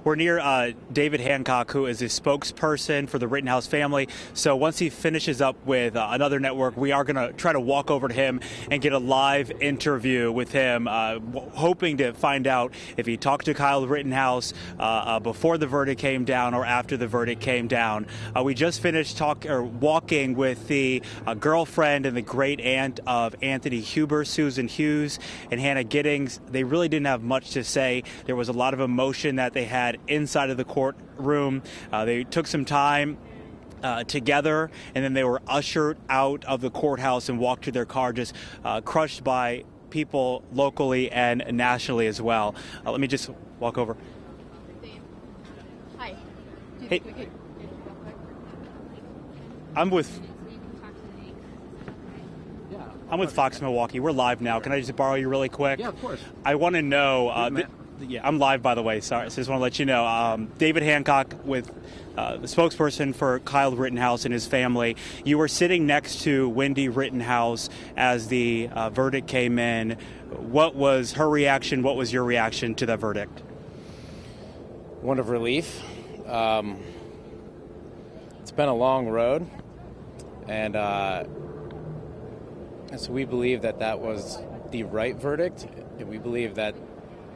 We're near David Hancock, who is a spokesperson for the Rittenhouse family. So once he finishes up with another network, we are going to try to walk over to him and get a live interview with him, hoping to find out if he talked to Kyle Rittenhouse before the verdict came down or after the verdict came down. We just finished walking with the girlfriend and the great aunt of Anthony Huber, Susan Hughes, and Hannah Giddings. They really didn't have much to say. There was a lot of emotion that they had inside of the courtroom. They took some time together, and then they were ushered out of the courthouse and walked to their car, just crushed by people locally and nationally as well. Let me just walk over. Hi. Hey. I'm with Fox Milwaukee. We're live now. Can I just borrow you really quick? Yeah, of course. I want to know. I'm live, by the way. Sorry, so just want to let you know. David Hancock, with the spokesperson for Kyle Rittenhouse and his family. You were sitting next to Wendy Rittenhouse as the verdict came in. What was her reaction? What was your reaction to that verdict? One of relief. It's been a long road, and so we believe that was the right verdict, and we believe that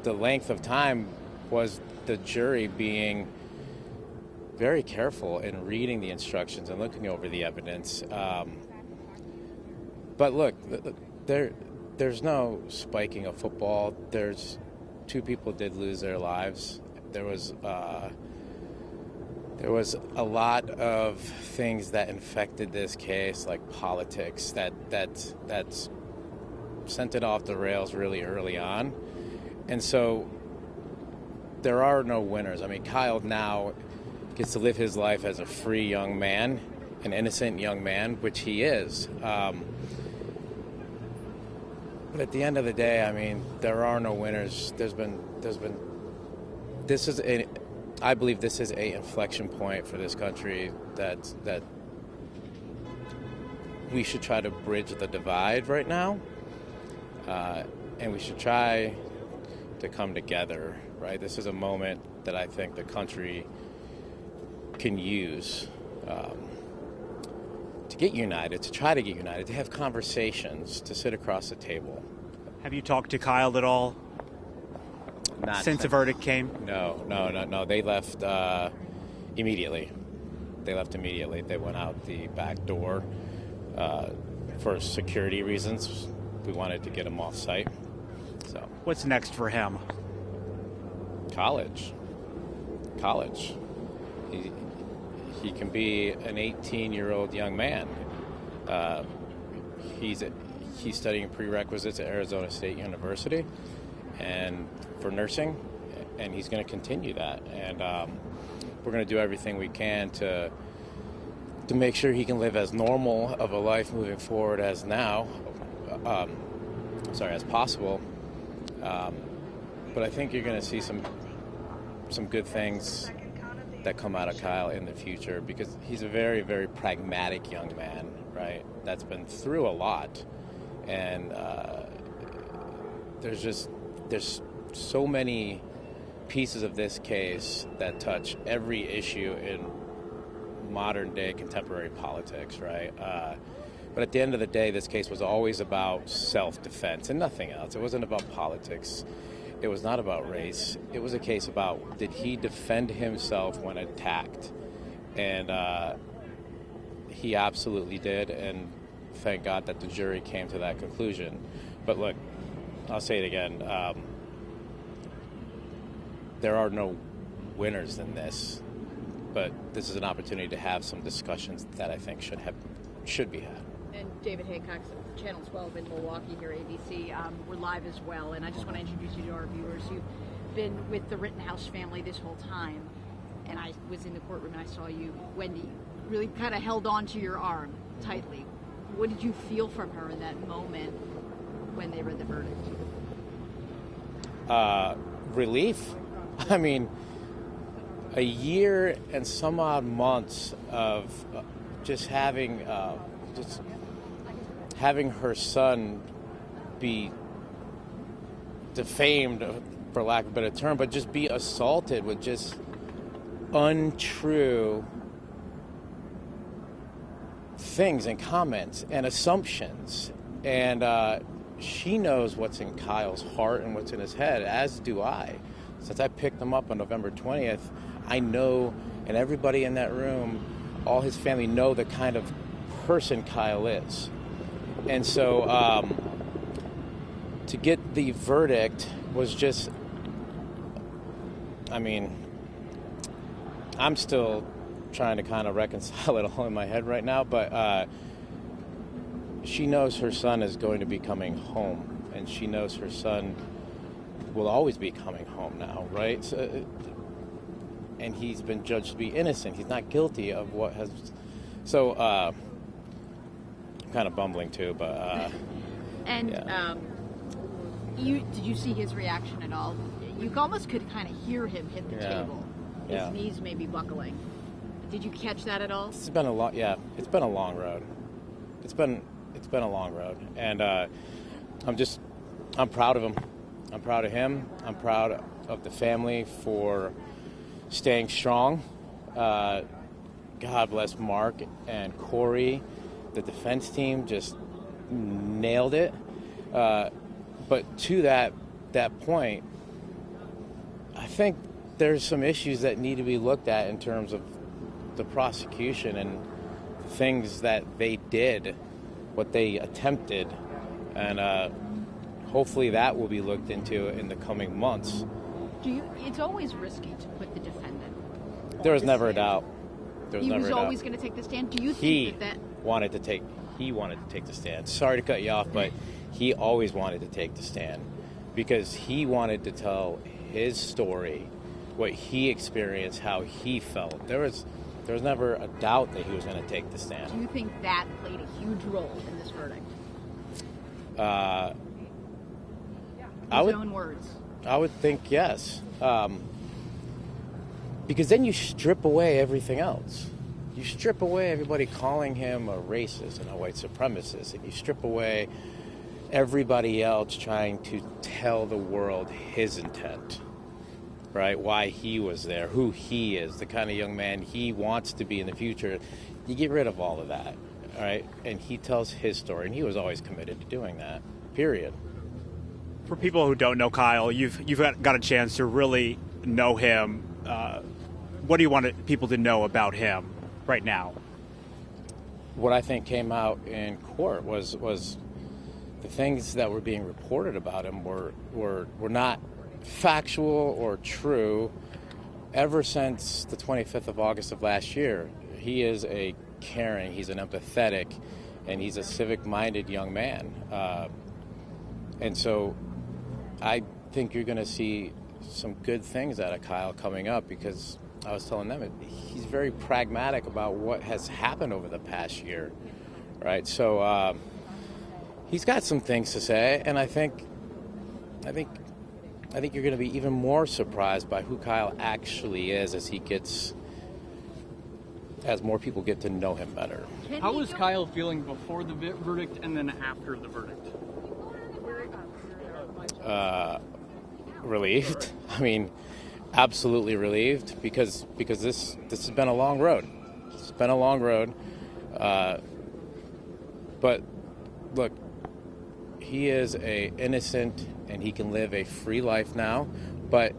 the length of time was the jury being very careful in reading the instructions and looking over the evidence. But look, there's no spiking of football. Two people did lose their lives. There was a lot of things that infected this case, like politics, that sent it off the rails really early on. And so there are no winners. I mean, Kyle now gets to live his life as a free young man, an innocent young man, which he is. But at the end of the day, I mean, there are no winners. I believe this is a inflection point for this country that we should try to bridge the divide right now, and we should try to come together, right? This is a moment that I think the country can use to get united, to try to get united, to have conversations, to sit across the table. Have you talked to Kyle at all? Since the verdict came? No. They left immediately. They went out the back door for security reasons. We wanted to get him off site. So, what's next for him? College. He can be an 18-year-old young man. He's studying prerequisites at Arizona State University, and for nursing, and he's going to continue that. And we're going to do everything we can to make sure he can live as normal of a life moving forward as possible. But I think you're going to see some good things that come out of Kyle in the future, because he's a very, very pragmatic young man, right? That's been through a lot, and there's so many pieces of this case that touch every issue in modern day contemporary politics, right? But at the end of the day, this case was always about self-defense and nothing else. It wasn't about politics. It was not about race. It was a case about, did he defend himself when attacked? And he absolutely did, and thank God that the jury came to that conclusion. But look, I'll say it again. There are no winners in this, but this is an opportunity to have some discussions that I think should be had. And David Hancock, Channel 12 in Milwaukee here, ABC. We're live as well, and I just want to introduce you to our viewers. You've been with the Rittenhouse family this whole time, and I was in the courtroom and I saw you, Wendy, really kind of held onto your arm tightly. What did you feel from her in that moment when they read the verdict? Relief. I mean, a year and some odd months of just having her son be defamed for lack of a better term, but just be assaulted with just untrue things and comments and assumptions. And she knows what's in Kyle's heart and what's in his head, as do I. Since I picked him up on November 20th, I know, and everybody in that room, all his family know the kind of person Kyle is. And so to get the verdict was just, I mean, I'm still trying to kind of reconcile it all in my head right now, but she knows her son is going to be coming home, and she knows her son will always be coming home now, right? So, and he's been judged to be innocent. He's not guilty of what has... So, I'm kind of bumbling too, but... and yeah. Did you see his reaction at all? You almost could kind of hear him hit the table. His knees may be buckling. Did you catch that at all? It's been a long, it's been a long road. It's been a long road, and I'm proud of him. I'm proud of him. I'm proud of the family for staying strong. God bless Mark and Corey. The defense team just nailed it. But to that point, I think there's some issues that need to be looked at in terms of the prosecution and things that they did, what they attempted, and hopefully that will be looked into in the coming months. It's always risky to put the defendant. There was never a doubt. He was always going to take the stand. Do you think that wanted to take the stand? Sorry to cut you off, but he always wanted to take the stand because he wanted to tell his story, what he experienced, how he felt. There was never a doubt that he was going to take the stand. Do you think that played a huge role in this verdict? His own words. I would think yes. Because then you strip away everything else. You strip away everybody calling him a racist and a white supremacist, and you strip away everybody else trying to tell the world his intent, right? Why he was there, who he is, the kind of young man he wants to be in the future. You get rid of all of that, all right? And he tells his story, and he was always committed to doing that, period. For people who don't know Kyle, you've got a chance to really know him. What do you want people to know about him right now? What I think came out in court was the things that were being reported about him were not factual or true. Ever since the 25th of August of last year, he is a caring, he's an empathetic, and he's a civic-minded young man. And so I think you're going to see some good things out of Kyle coming up, because I was telling them he's very pragmatic about what has happened over the past year, right? So he's got some things to say, and I think you're going to be even more surprised by who Kyle actually is as more people get to know him better. How was Kyle feeling before the verdict and then after the verdict? Relieved. I mean, absolutely relieved, because this has been a long road. It's been a long road. But look, he is innocent, and he can live a free life now. But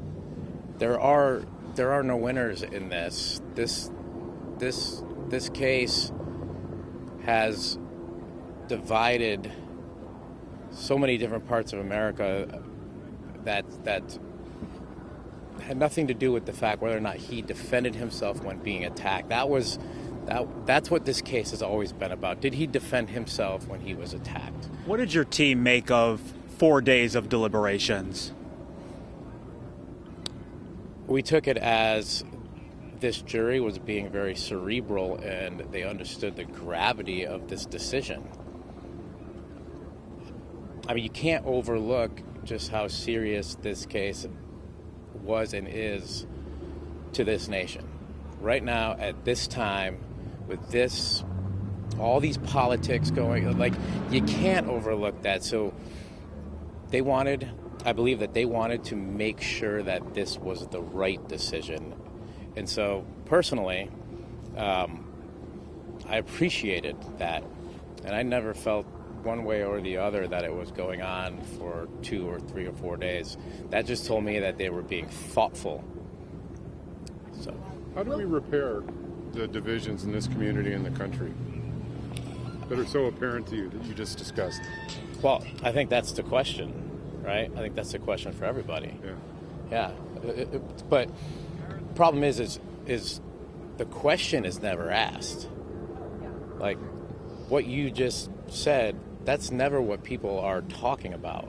there are no winners in this. This case has divided so many different parts of America that had nothing to do with the fact whether or not he defended himself when being attacked. That's what this case has always been about. Did he defend himself when he was attacked? What did your team make of 4 days of deliberations? We took it as this jury was being very cerebral, and they understood the gravity of this decision. I mean, you can't overlook just how serious this case was and is to this nation. Right now, at this time, with all these politics going, like, you can't overlook that. So they wanted I believe that they wanted to make sure that this was the right decision. And so, personally, I appreciated that. And I never felt one way or the other that it was going on for 2 or 3 or 4 days. That just told me that they were being thoughtful. So, how do we repair the divisions in this community and the country that are so apparent to you that you just discussed? Well, I think that's the question, right? I think that's the question for everybody. Yeah. But the problem is the question is never asked. Like what you just said, that's never what people are talking about.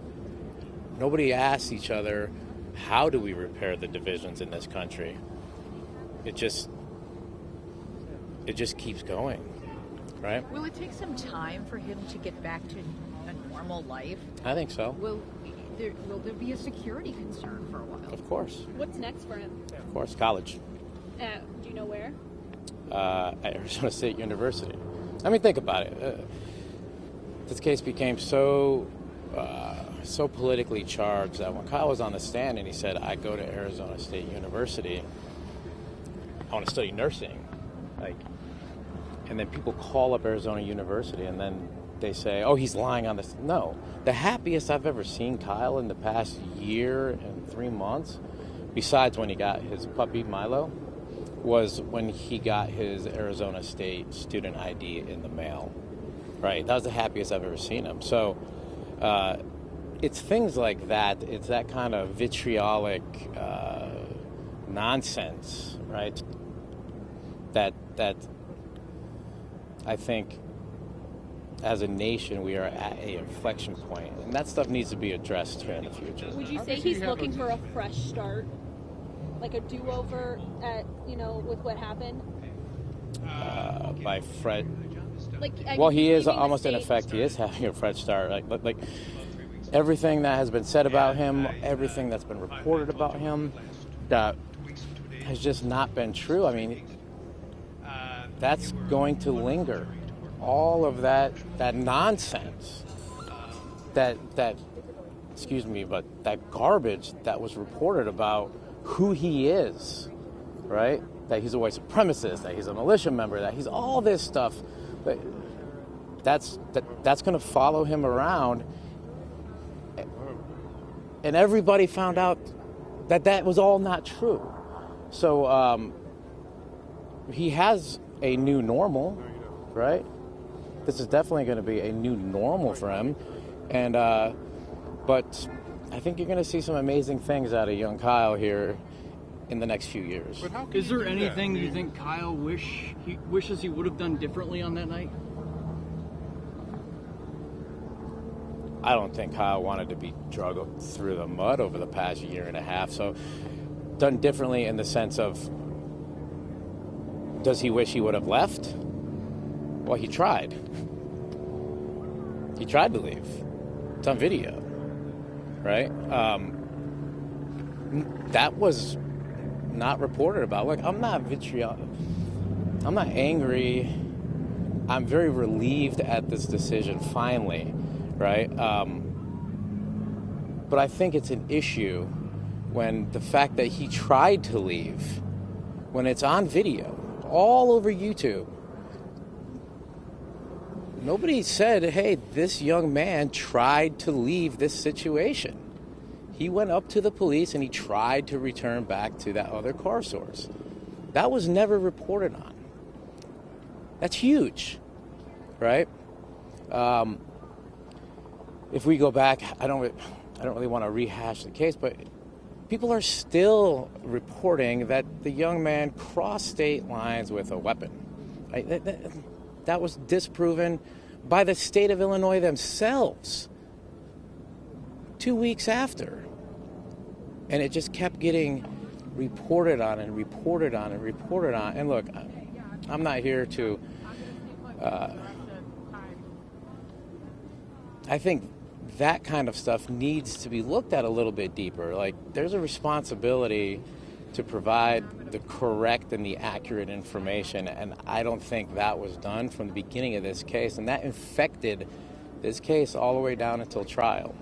Nobody asks each other, how do we repair the divisions in this country? It just keeps going, right? Will it take some time for him to get back to a normal life? I think so. Will there be a security concern for a while? Of course. What's next for him? Of course, college. Do you know where? At Arizona State University. I mean, think about it. This case became so politically charged that when Kyle was on the stand and he said, I go to Arizona State University, I want to study nursing, and then people call up Arizona University and then they say, oh, he's lying on this. No. The happiest I've ever seen Kyle in the past year and 3 months, besides when he got his puppy Milo, was when he got his Arizona State student ID in the mail. Right? That was the happiest I've ever seen him. So it's things like that. It's that kind of vitriolic nonsense, right? That I think as a nation we are at a inflection point, and that stuff needs to be addressed here in the future. Would you say he's looking for a fresh start, like a do-over with what happened? By Fred. Well, he is almost in effect. He is having a fresh start. Like everything that has been said about him, everything that's been reported about him, that has just not been true. I mean, that's going to linger. All of that nonsense, that excuse me, but that garbage that was reported about who he is, right? That he's a white supremacist, that he's a militia member, that he's all this stuff. But that's going to follow him around, and everybody found out that was all not true. So he has a new normal, right? This is definitely going to be a new normal for him, and but I think you're going to see some amazing things out of young Kyle here in the next few years. Is there anything you think Kyle wishes he would have done differently on that night? I don't think Kyle wanted to be dragged through the mud over the past year and a half. So done differently in the sense of, does he wish he would have left? Well, he tried. He tried to leave. It's on video, right? That was not reported about. Look, I'm not vitriolic. I'm not angry. I'm very relieved at this decision, finally, right? But I think it's an issue when the fact that he tried to leave, when it's on video, all over YouTube. Nobody said, hey, this young man tried to leave this situation. He went up to the police and he tried to return back to that other car source. That was never reported on. That's huge, right? If we go back, I don't really want to rehash the case, but people are still reporting that the young man crossed state lines with a weapon. Right? That was disproven by the state of Illinois themselves 2 weeks after. And it just kept getting reported on and reported on and reported on. And look, I'm not here to... I think that kind of stuff needs to be looked at a little bit deeper. Like, there's a responsibility to provide the correct and the accurate information, and I don't think that was done from the beginning of this case, and that infected this case all the way down until trial.